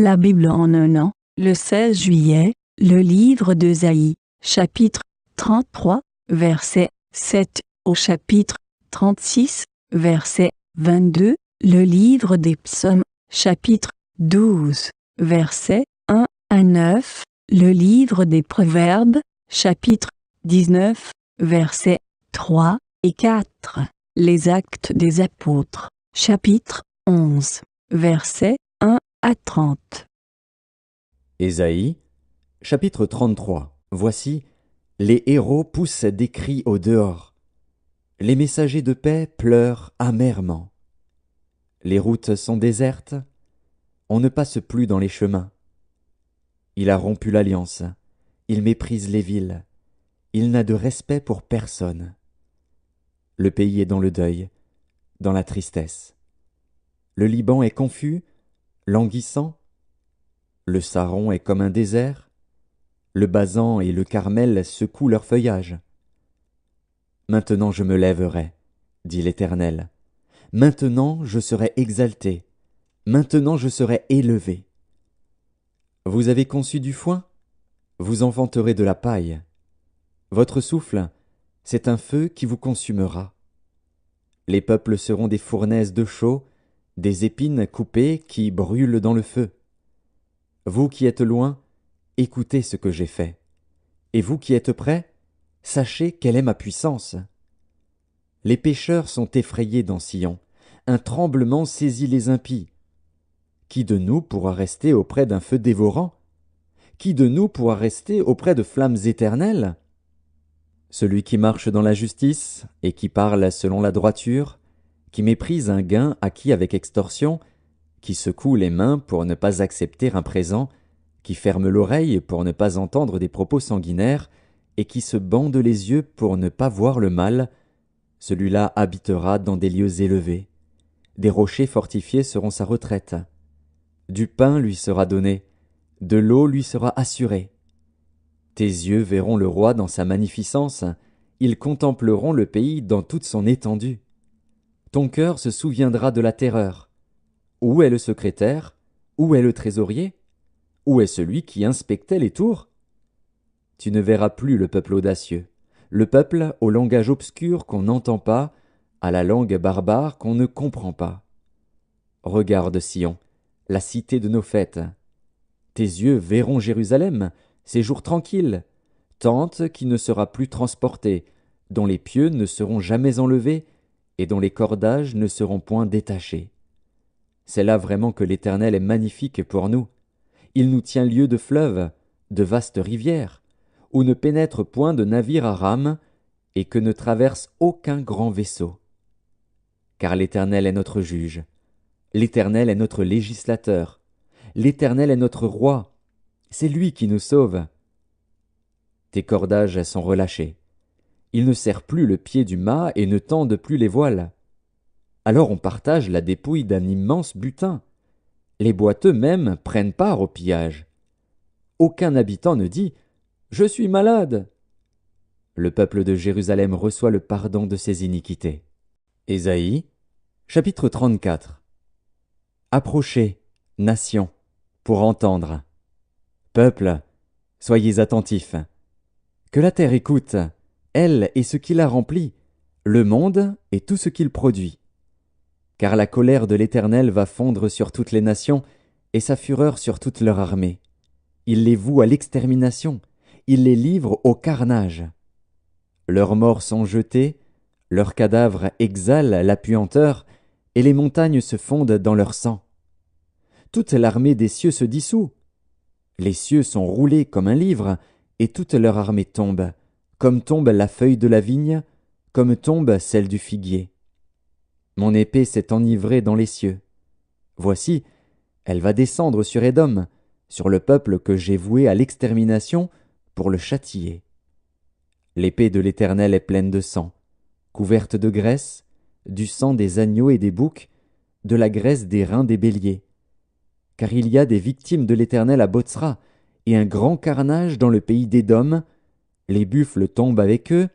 La Bible en un an, le 16 juillet, le livre d'Ésaïe, chapitre 33, verset 7 au chapitre 36, verset 22, le livre des psaumes, chapitre 12, verset 1 à 9, le livre des proverbes, chapitre 19, versets 3 et 4, les actes des apôtres, chapitre 11, versets 1 à 30. Ésaïe, chapitre 33. Voici, les héros poussent des cris au dehors. Les messagers de paix pleurent amèrement. Les routes sont désertes, on ne passe plus dans les chemins. Il a rompu l'alliance, il méprise les villes, il n'a de respect pour personne. Le pays est dans le deuil, dans la tristesse. Le Liban est confus, languissant. Le Saron est comme un désert. Le Basan et le Carmel secouent leur feuillage. Maintenant je me lèverai, dit l'Éternel. Maintenant je serai exalté. Maintenant je serai élevé. Vous avez conçu du foin? Vous enfanterez de la paille. Votre souffle, c'est un feu qui vous consumera. Les peuples seront des fournaises de chaux, des épines coupées qui brûlent dans le feu. Vous qui êtes loin, écoutez ce que j'ai fait. Et vous qui êtes près, sachez quelle est ma puissance. Les pécheurs sont effrayés dans Sion, un tremblement saisit les impies. Qui de nous pourra rester auprès d'un feu dévorant? Qui de nous pourra rester auprès de flammes éternelles? Celui qui marche dans la justice et qui parle selon la droiture, qui méprise un gain acquis avec extorsion, qui secoue les mains pour ne pas accepter un présent, qui ferme l'oreille pour ne pas entendre des propos sanguinaires, et qui se bande les yeux pour ne pas voir le mal, celui-là habitera dans des lieux élevés. Des rochers fortifiés seront sa retraite. Du pain lui sera donné, de l'eau lui sera assurée. Tes yeux verront le roi dans sa magnificence, ils contempleront le pays dans toute son étendue. Ton cœur se souviendra de la terreur. Où est le secrétaire? Où est le trésorier? Où est celui qui inspectait les tours? Tu ne verras plus le peuple audacieux, le peuple au langage obscur qu'on n'entend pas, à la langue barbare qu'on ne comprend pas. Regarde Sion, la cité de nos fêtes. Tes yeux verront Jérusalem, séjour tranquille, tente qui ne sera plus transportée, dont les pieux ne seront jamais enlevés, et dont les cordages ne seront point détachés. C'est là vraiment que l'Éternel est magnifique pour nous. Il nous tient lieu de fleuves, de vastes rivières, où ne pénètre point de navire à rame, et que ne traverse aucun grand vaisseau. Car l'Éternel est notre juge, l'Éternel est notre législateur, l'Éternel est notre roi, c'est lui qui nous sauve. Tes cordages sont relâchés. Ils ne serrent plus le pied du mât et ne tendent plus les voiles. Alors on partage la dépouille d'un immense butin. Les boiteux même prennent part au pillage. Aucun habitant ne dit « Je suis malade ». Le peuple de Jérusalem reçoit le pardon de ses iniquités. Ésaïe, chapitre 34. Approchez, nations, pour entendre. Peuple, soyez attentifs. Que la terre écoute, elle et ce qui la remplit, le monde et tout ce qu'il produit. Car la colère de l'Éternel va fondre sur toutes les nations, et sa fureur sur toute leur armée. Il les voue à l'extermination, il les livre au carnage. Leurs morts sont jetés, leurs cadavres exhalent la puanteur, et les montagnes se fondent dans leur sang. Toute l'armée des cieux se dissout. Les cieux sont roulés comme un livre, et toute leur armée tombe, comme tombe la feuille de la vigne, comme tombe celle du figuier. Mon épée s'est enivrée dans les cieux. Voici, elle va descendre sur Édom, sur le peuple que j'ai voué à l'extermination pour le châtier. L'épée de l'Éternel est pleine de sang, couverte de graisse, du sang des agneaux et des boucs, de la graisse des reins des béliers. Car il y a des victimes de l'Éternel à Botsra, et un grand carnage dans le pays d'Édom. Les buffles tombent avec eux,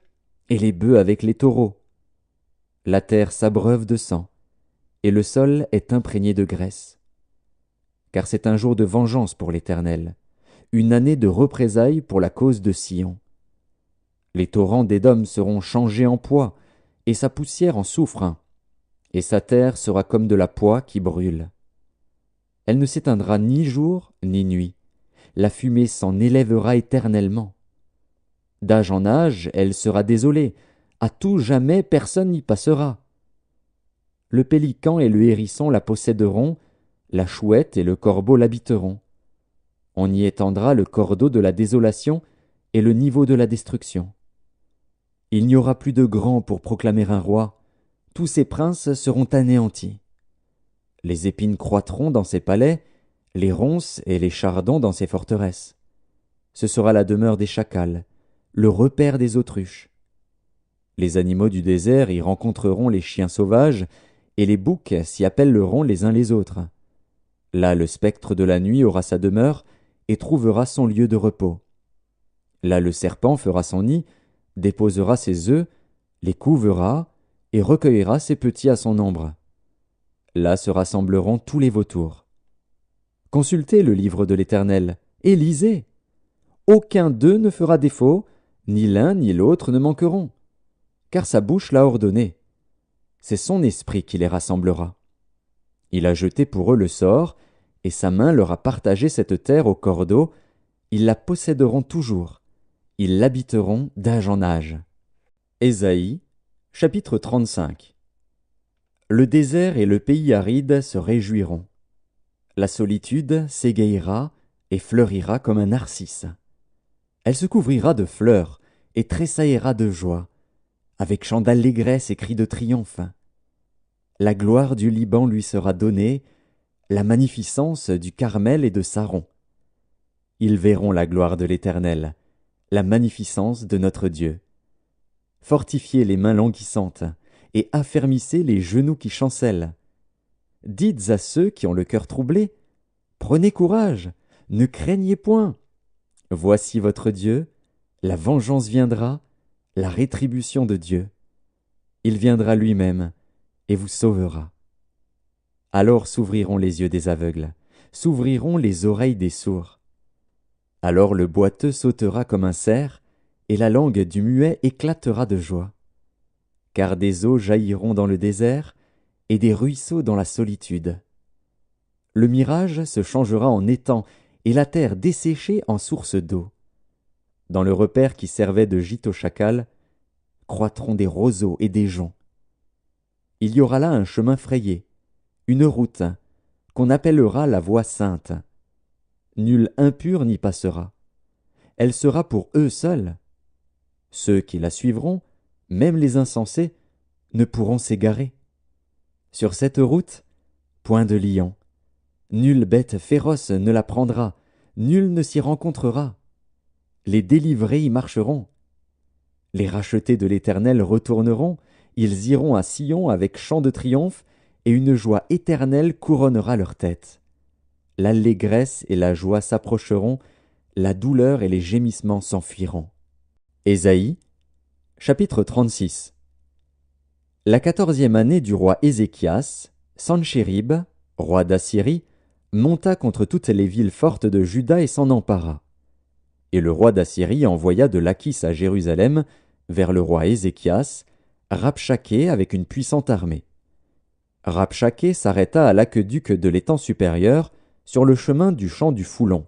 et les bœufs avec les taureaux. La terre s'abreuve de sang, et le sol est imprégné de graisse. car c'est un jour de vengeance pour l'Éternel, une année de représailles pour la cause de Sion. Les torrents d'Édom seront changés en poix, et sa poussière en soufre, et sa terre sera comme de la poix qui brûle. Elle ne s'éteindra ni jour ni nuit, la fumée s'en élèvera éternellement. D'âge en âge, elle sera désolée, à tout jamais personne n'y passera. Le pélican et le hérisson la posséderont, la chouette et le corbeau l'habiteront. On y étendra le cordeau de la désolation et le niveau de la destruction. Il n'y aura plus de grand pour proclamer un roi, tous ses princes seront anéantis. Les épines croîtront dans ses palais, les ronces et les chardons dans ses forteresses. Ce sera la demeure des chacals, le repaire des autruches. Les animaux du désert y rencontreront les chiens sauvages, et les boucs s'y appelleront les uns les autres. Là le spectre de la nuit aura sa demeure, et trouvera son lieu de repos. Là le serpent fera son nid, déposera ses œufs, les couvera, et recueillera ses petits à son ombre. Là se rassembleront tous les vautours. Consultez le livre de l'Éternel, et lisez. Aucun d'eux ne fera défaut, ni l'un ni l'autre ne manqueront, car sa bouche l'a ordonné. C'est son esprit qui les rassemblera. Il a jeté pour eux le sort, et sa main leur a partagé cette terre au cordeau. Ils la posséderont toujours. Ils l'habiteront d'âge en âge. Ésaïe, chapitre 35. Le désert et le pays aride se réjouiront. La solitude s'égayera et fleurira comme un narcisse. Elle se couvrira de fleurs et tressaillera de joie, avec chants d'allégresse et cris de triomphe. La gloire du Liban lui sera donnée, la magnificence du Carmel et de Saron. Ils verront la gloire de l'Éternel, la magnificence de notre Dieu. Fortifiez les mains languissantes et affermissez les genoux qui chancellent. Dites à ceux qui ont le cœur troublé, prenez courage, ne craignez point. Voici votre Dieu, la vengeance viendra, la rétribution de Dieu. Il viendra lui-même et vous sauvera. Alors s'ouvriront les yeux des aveugles, s'ouvriront les oreilles des sourds. Alors le boiteux sautera comme un cerf, et la langue du muet éclatera de joie. Car des eaux jailliront dans le désert, et des ruisseaux dans la solitude. Le mirage se changera en étang, et la terre desséchée en source d'eau. Dans le repaire qui servait de gîte aux chacals, croîtront des roseaux et des joncs. Il y aura là un chemin frayé, une route, qu'on appellera la voie sainte. Nul impur n'y passera. Elle sera pour eux seuls. Ceux qui la suivront, même les insensés, ne pourront s'égarer. Sur cette route, point de lion. Nulle bête féroce ne la prendra, nul ne s'y rencontrera. Les délivrés y marcheront. Les rachetés de l'Éternel retourneront, ils iront à Sion avec chant de triomphe, et une joie éternelle couronnera leur tête. L'allégresse et la joie s'approcheront, la douleur et les gémissements s'enfuiront. Ésaïe, chapitre 36. La 14e année du roi Ézéchias, Sanchérib, roi d'Assyrie, monta contre toutes les villes fortes de Juda et s'en empara. Et le roi d'Assyrie envoya de Lachis à Jérusalem, vers le roi Ézéchias, Rabshaké avec une puissante armée. Rabshaké s'arrêta à l'aqueduc de l'étang supérieur, sur le chemin du champ du Foulon.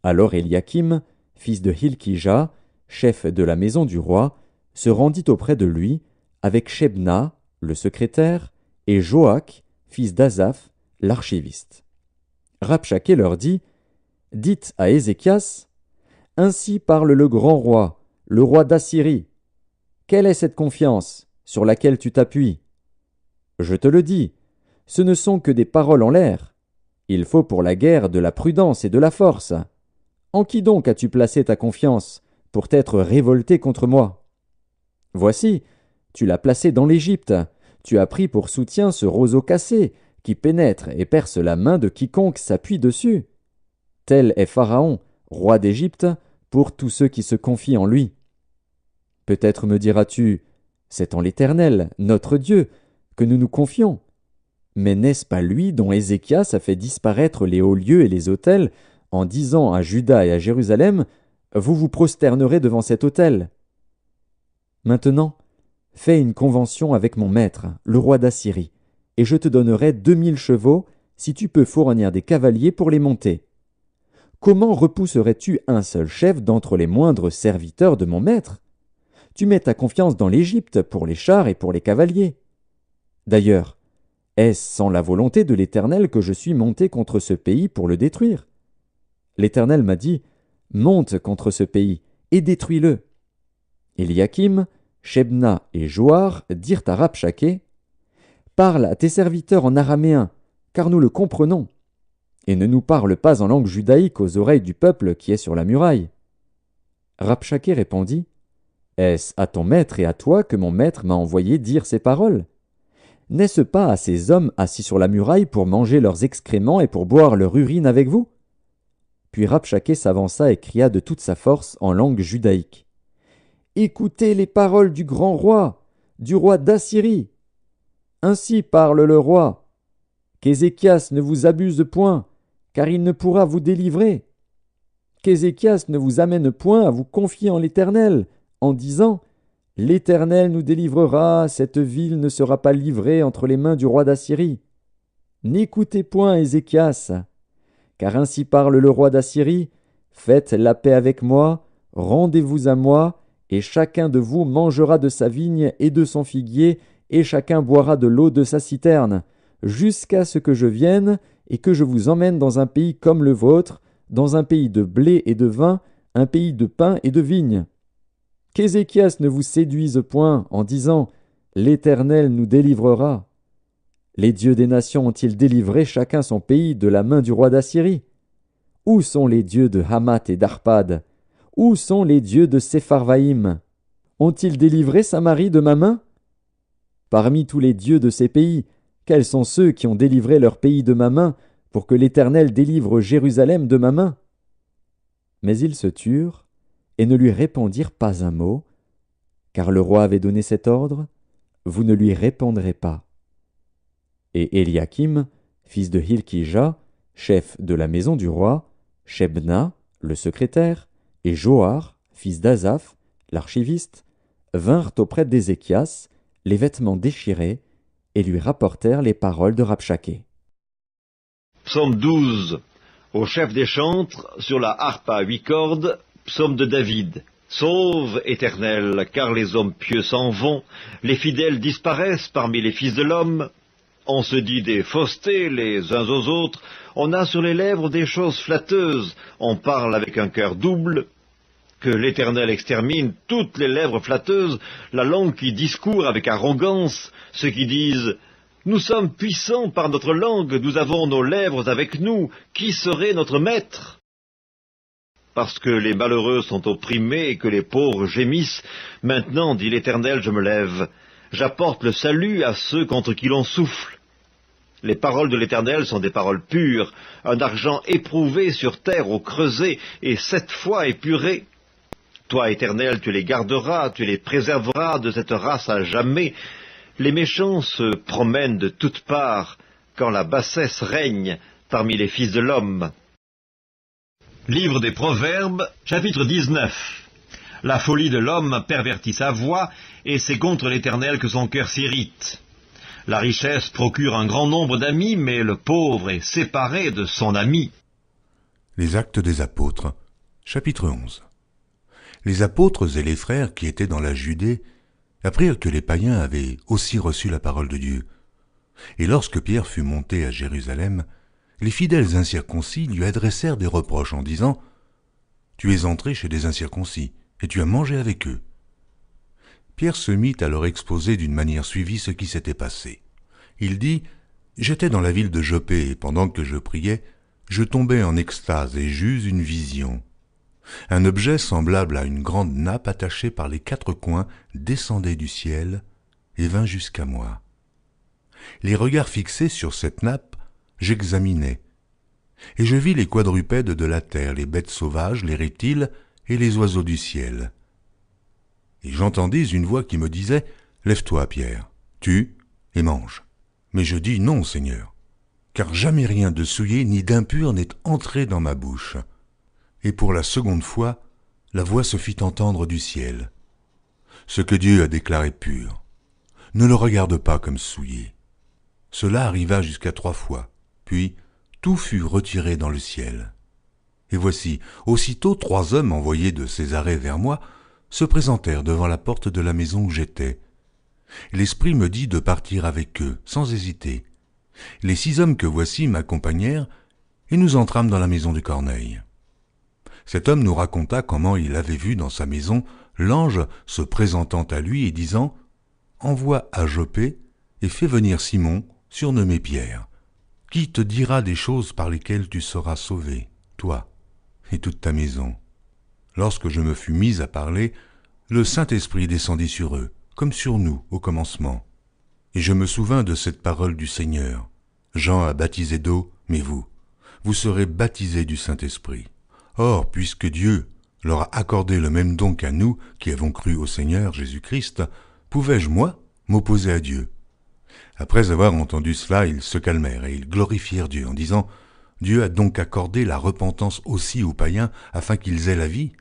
Alors Éliakim, fils de Hilkija, chef de la maison du roi, se rendit auprès de lui, avec Shebna, le secrétaire, et Joach, fils d'Azaph, l'archiviste. Rabshaké leur dit, « Dites à Ézéchias, ainsi parle le grand roi, le roi d'Assyrie. Quelle est cette confiance sur laquelle tu t'appuies? Je te le dis, ce ne sont que des paroles en l'air. Il faut pour la guerre de la prudence et de la force. En qui donc as-tu placé ta confiance pour t'être révolté contre moi? Voici, tu l'as placé dans l'Égypte. Tu as pris pour soutien ce roseau cassé qui pénètre et perce la main de quiconque s'appuie dessus. Tel est Pharaon, roi d'Égypte, pour tous ceux qui se confient en lui. Peut-être me diras-tu, c'est en l'Éternel, notre Dieu, que nous nous confions. Mais n'est-ce pas lui dont Ézéchias a fait disparaître les hauts lieux et les autels, en disant à Juda et à Jérusalem, vous vous prosternerez devant cet autel? Maintenant, fais une convention avec mon maître, le roi d'Assyrie, et je te donnerai 2000 chevaux, si tu peux fournir des cavaliers pour les monter. Comment repousserais-tu un seul chef d'entre les moindres serviteurs de mon maître? Tu mets ta confiance dans l'Égypte pour les chars et pour les cavaliers. D'ailleurs, est-ce sans la volonté de l'Éternel que je suis monté contre ce pays pour le détruire? L'Éternel m'a dit, monte contre ce pays et détruis-le. Éliakim, Shebna et Joar dirent à Rabshakeh, parle à tes serviteurs en araméen, car nous le comprenons, et ne nous parle pas en langue judaïque aux oreilles du peuple qui est sur la muraille. Rabshakeh répondit, est-ce à ton maître et à toi que mon maître m'a envoyé dire ces paroles? N'est-ce pas à ces hommes assis sur la muraille pour manger leurs excréments et pour boire leur urine avec vous? Puis Rabshakeh s'avança et cria de toute sa force en langue judaïque. Écoutez les paroles du grand roi, du roi d'Assyrie. Ainsi parle le roi. Qu'Ézéchias ne vous abuse point, car il ne pourra vous délivrer. Qu'Ézéchias ne vous amène point à vous confier en l'Éternel, en disant « L'Éternel nous délivrera, cette ville ne sera pas livrée entre les mains du roi d'Assyrie. » N'écoutez point Ézéchias, car ainsi parle le roi d'Assyrie, faites la paix avec moi, rendez-vous à moi, et chacun de vous mangera de sa vigne et de son figuier, et chacun boira de l'eau de sa citerne, jusqu'à ce que je vienne et que je vous emmène dans un pays comme le vôtre, dans un pays de blé et de vin, un pays de pain et de vigne. Qu'Ézéchias ne vous séduise point en disant « L'Éternel nous délivrera ». Les dieux des nations ont-ils délivré chacun son pays de la main du roi d'Assyrie? Où sont les dieux de Hamath et d'Arpad? Où sont les dieux de Sepharvaïm? Ont-ils délivré Samarie de ma main? Parmi tous les dieux de ces pays, quels sont ceux qui ont délivré leur pays de ma main pour que l'Éternel délivre Jérusalem de ma main? Mais ils se turent et ne lui répondirent pas un mot, car le roi avait donné cet ordre, vous ne lui répondrez pas. Et Éliakim, fils de Hilkija, chef de la maison du roi, Shebna, le secrétaire, et Joar, fils d'Azaph, l'archiviste, vinrent auprès d'Ézéchias, les vêtements déchirés, et lui rapportèrent les paroles de Rabshakeh. Psaume 12. Au chef des chantres, sur la harpe à 8 cordes, psaume de David. Sauve, Éternel, car les hommes pieux s'en vont, les fidèles disparaissent parmi les fils de l'homme. On se dit des faussetés les uns aux autres, on a sur les lèvres des choses flatteuses, on parle avec un cœur double. Que l'Éternel extermine toutes les lèvres flatteuses, la langue qui discourt avec arrogance, ceux qui disent « Nous sommes puissants par notre langue, nous avons nos lèvres avec nous, qui serait notre maître ?» Parce que les malheureux sont opprimés et que les pauvres gémissent, maintenant, dit l'Éternel, je me lève. J'apporte le salut à ceux contre qui l'on souffle. Les paroles de l'Éternel sont des paroles pures, un argent éprouvé sur terre au creuset et 7 fois épuré. Toi, Éternel, tu les garderas, tu les préserveras de cette race à jamais. Les méchants se promènent de toutes parts, quand la bassesse règne parmi les fils de l'homme. Livre des Proverbes, chapitre 19. La folie de l'homme pervertit sa voix, et c'est contre l'Éternel que son cœur s'irrite. La richesse procure un grand nombre d'amis, mais le pauvre est séparé de son ami. Les Actes des Apôtres, chapitre 11. Les apôtres et les frères qui étaient dans la Judée apprirent que les païens avaient aussi reçu la parole de Dieu. Et lorsque Pierre fut monté à Jérusalem, les fidèles incirconcis lui adressèrent des reproches en disant « Tu es entré chez des incirconcis, et tu as mangé avec eux. » Pierre se mit à leur exposer d'une manière suivie ce qui s'était passé. Il dit « J'étais dans la ville de Jopé, et pendant que je priais, je tombai en extase et j'eus une vision. Un objet semblable à une grande nappe attachée par les 4 coins descendait du ciel et vint jusqu'à moi. Les regards fixés sur cette nappe, j'examinais, et je vis les quadrupèdes de la terre, les bêtes sauvages, les reptiles et les oiseaux du ciel. Et j'entendis une voix qui me disait « Lève-toi, Pierre, tue et mange. » Mais je dis non, Seigneur, car jamais rien de souillé ni d'impur n'est entré dans ma bouche. » Et pour la seconde fois, la voix se fit entendre du ciel. « Ce que Dieu a déclaré pur, ne le regarde pas comme souillé. » Cela arriva jusqu'à 3 fois, puis tout fut retiré dans le ciel. Et voici, aussitôt 3 hommes envoyés de Césarée vers moi se présentèrent devant la porte de la maison où j'étais. L'Esprit me dit de partir avec eux, sans hésiter. Les 6 hommes que voici m'accompagnèrent, et nous entrâmes dans la maison de Corneille. Cet homme nous raconta comment il avait vu dans sa maison l'ange se présentant à lui et disant « Envoie à Joppé et fais venir Simon, surnommé Pierre, qui te dira des choses par lesquelles tu seras sauvé, toi et toute ta maison. » Lorsque je me fus mis à parler, le Saint-Esprit descendit sur eux, comme sur nous au commencement. Et je me souvins de cette parole du Seigneur. Jean a baptisé d'eau, mais vous serez baptisés du Saint-Esprit. Or, puisque Dieu leur a accordé le même don qu'à nous qui avons cru au Seigneur Jésus-Christ, pouvais-je, moi, m'opposer à Dieu? Après avoir entendu cela, ils se calmèrent et ils glorifièrent Dieu en disant « Dieu a donc accordé la repentance aussi aux païens afin qu'ils aient la vie ?»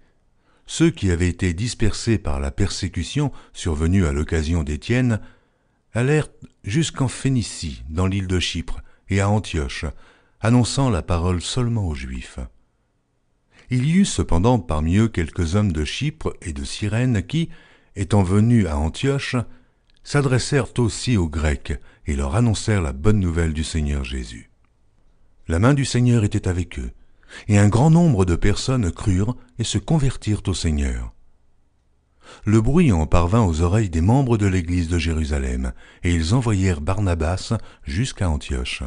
Ceux qui avaient été dispersés par la persécution survenue à l'occasion d'Étienne allèrent jusqu'en Phénicie, dans l'île de Chypre, et à Antioche, annonçant la parole seulement aux Juifs. Il y eut cependant parmi eux quelques hommes de Chypre et de Cyrène qui, étant venus à Antioche, s'adressèrent aussi aux Grecs et leur annoncèrent la bonne nouvelle du Seigneur Jésus. La main du Seigneur était avec eux, et un grand nombre de personnes crurent et se convertirent au Seigneur. Le bruit en parvint aux oreilles des membres de l'église de Jérusalem, et ils envoyèrent Barnabas jusqu'à Antioche.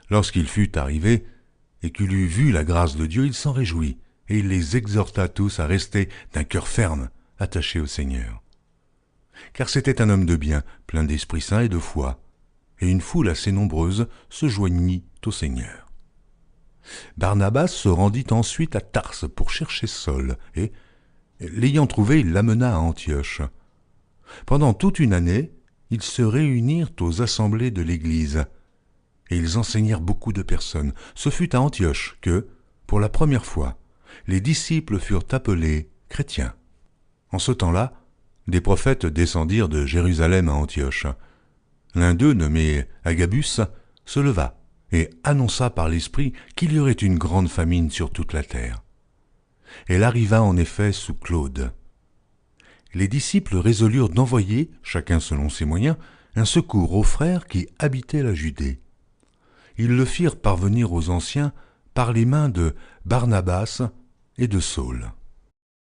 Lorsqu'il fut arrivé, et qu'il eut vu la grâce de Dieu, il s'en réjouit, et il les exhorta tous à rester d'un cœur ferme, attachés au Seigneur. Car c'était un homme de bien, plein d'Esprit Saint et de foi, et une foule assez nombreuse se joignit au Seigneur. Barnabas se rendit ensuite à Tarse pour chercher Saul, et, l'ayant trouvé, il l'amena à Antioche. Pendant toute une année, ils se réunirent aux assemblées de l'Église, et ils enseignèrent beaucoup de personnes. Ce fut à Antioche que, pour la première fois, les disciples furent appelés chrétiens. En ce temps-là, des prophètes descendirent de Jérusalem à Antioche. L'un d'eux, nommé Agabus, se leva et annonça par l'Esprit qu'il y aurait une grande famine sur toute la terre. Elle arriva en effet sous Claude. Les disciples résolurent d'envoyer, chacun selon ses moyens, un secours aux frères qui habitaient la Judée. Ils le firent parvenir aux anciens par les mains de Barnabas et de Saul.